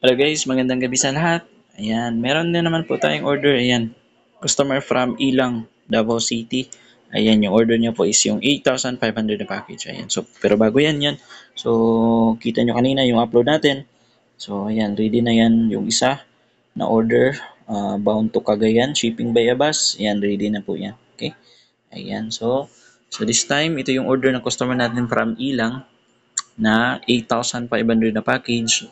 Hello guys, magandang gabi sa lahat. Ayan, meron din naman po tayong order. Ayan, customer from Ilang, Davao City. Ayan, yung order niya po is yung 8,500 na package. Ayan, so pero bago yan. So, kita nyo kanina yung upload natin. So, ayan, ready na yan yung isa na order. Bound to Cagayan, shipping by Abas. Ayan, ready na po yan. Okay? Ayan, so this time, ito yung order ng customer natin from Ilang na 8,500 na package.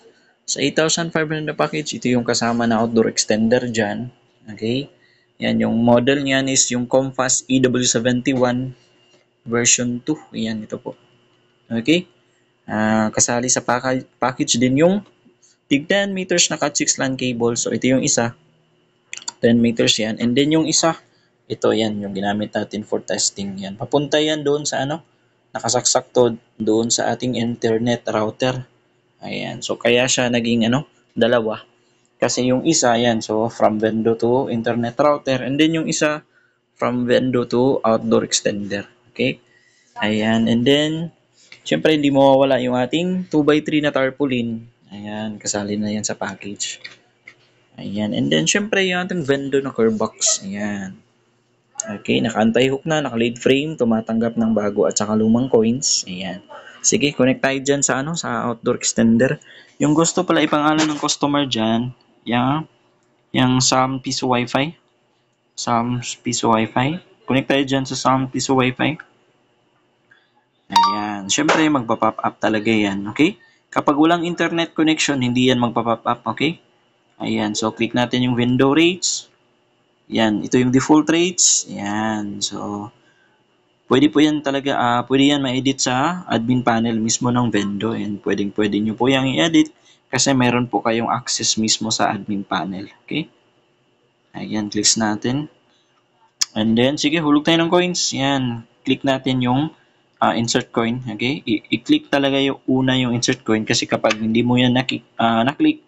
Sa 8,500 na package, ito yung kasama na outdoor extender dyan. Okay? Yan, yung model niyan is yung Compass EW71 version 2. Yan, ito po. Okay? Kasali sa package din yung tig 10 meters na Cat 6 LAN cable. So, ito yung isa. 10 meters yan. And then yung isa, ito yan, yung ginamit natin for testing yan. Papunta yan doon sa nakasaksak to doon sa ating internet router. Ayan. So, kaya siya naging dalawa. Kasi yung isa, yan. So, from Vendo to internet router. And then yung isa, from Vendo to outdoor extender. Okay? Ayan. And then, syempre, hindi mawawala yung ating 2x3 na tarpaulin. Ayan. Kasali na yan sa package. Ayan. And then, syempre, yung ating Vendo na curve box. Ayan. Okay, naka-anti-hook na, naka-lead frame, tumatanggap ng bago at saka lumang coins. Ayan. Sige, connect tayo dyan sa outdoor extender. Yung gusto pala ipangalan ng customer dyan, yung Sam Piso Wi-Fi. Sam Piso Wi-Fi. Connect tayo dyan sa Sam Piso Wi-Fi. Ayan. Siyempre, magpa-pop up talaga yan. Okay? Kapag walang internet connection, hindi yan magpa-pop up. Okay? Ayan. So, click natin yung window rates. Yan. Ito yung default rates. Yan. So, pwede po yan talaga, pwede yan ma-edit sa admin panel mismo ng vendor. And pwede nyo po yung i-edit kasi meron po kayong access mismo sa admin panel. Okay? Ayan, clicks natin. And then, sige, hulog tayo ng coins. Yan, click natin yung insert coin. Okay? I-click talaga yung una yung insert coin kasi kapag hindi mo yan na-click,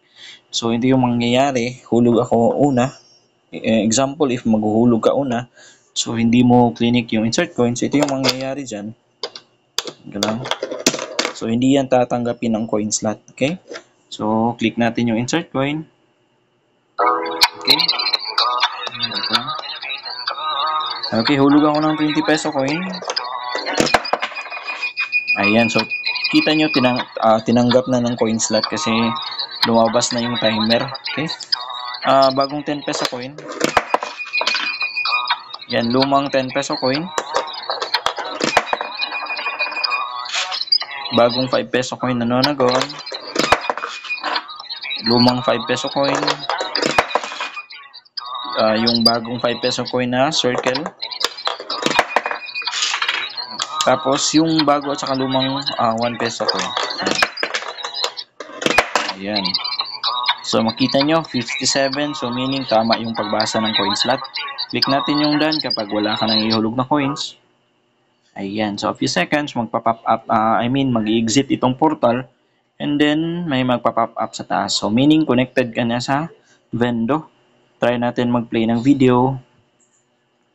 so hindi yung mangyayari. Hulog ako una. Example, if maghuhulog ka una, so hindi mo clinic yung insert coins, ito yung mangyayari dyan. Ganun. So, hindi yan tatanggapin ng coin slot. Okay? So, click natin yung insert coin. Okay? Okay, hulog ako ng 20 peso coin. Ayan, so kita nyo tinanggap na ng coin slot kasi lumabas na yung timer. Okay? Bagong 10 peso coin. Yan, lumang 10 peso coin. Bagong 5 peso coin na nonagon. Lumang 5 peso coin. Yung bagong 5 peso coin na circle. Tapos yung bago at saka lumang 1 peso coin. Ayan. So makita nyo 57, so meaning tama yung pagbasa ng coin slot. Click natin yung done kapag wala ka nang ihulog na coins. Ayan, so a few seconds magpa-pop up, mag-exit itong portal and then may magpa-pop up sa taas. So meaning connected ka na sa Vendo. Try natin mag-play ng video.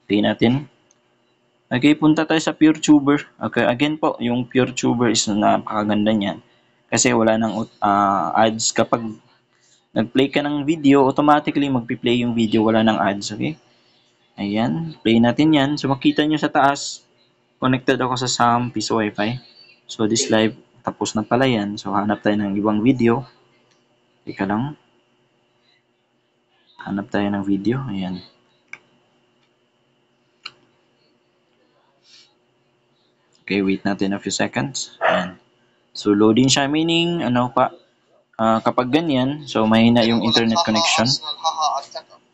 Play natin. Okay, punta tayo sa PureTuber. Okay, again po, yung PureTuber is napakaganda niyan. Kasi wala nang ads. Kapag nag-play ka ng video, automatically magpi-play yung video, wala nang ads. Okay? Ayan, play natin yan. So makita nyo sa taas, connected ako sa Sam Piso Wi-Fi. So this live, tapos na pala yan. So hanap tayo ng ibang video. Teka lang. Hanap tayo ng video. Ayan. Okay, wait natin a few seconds. Ayan. So loading siya, meaning kapag ganyan, so mahina yung internet connection.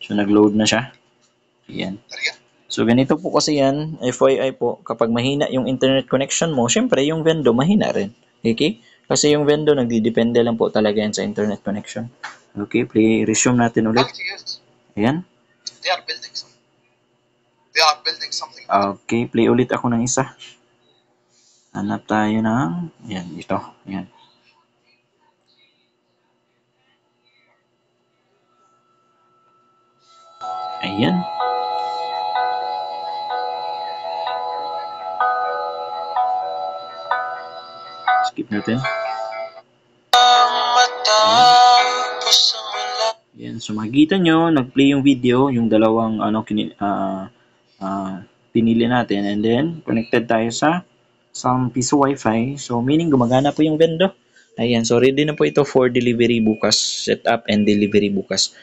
So nag-load na siya. Ayan. So ganito po kasi yan, FYI po, kapag mahina yung internet connection mo, syempre yung Vendo mahina rin. Okay? Kasi yung Vendo nagdidepende lang po talaga yan sa internet connection. Okay, resume natin ulit. Ayan. Okay, play ulit ako ng isa. Hanap tayo ng, ayan, ito. Ayan. Ayan. Skip natin. Ayan, so makikita nyo, nag-play yung video, yung dalawang pinili natin, and then connected tayo sa piso wifi. So meaning gumagana po yung vendo. Ayan, so ready na po ito for delivery bukas, set up and delivery bukas.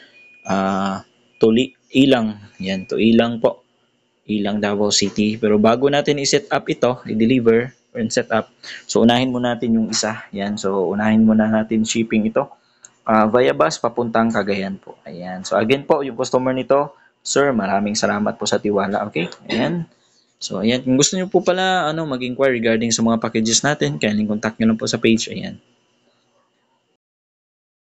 Ilang, yan, to Ilang po. Ilang Davao City. Pero bago natin i-set up ito, i-deliver or set up, so unahin muna natin yung isa. Yan, so unahin muna natin shipping ito. Via bus papuntang Cagayan po. Ayan. So again po, yung customer nito, sir, maraming salamat po sa tiwala. Okay? Ayan. So ayan, kung gusto niyo po pala mag-inquire regarding sa mga packages natin, kindly contact niyo lang po sa page. Ayan.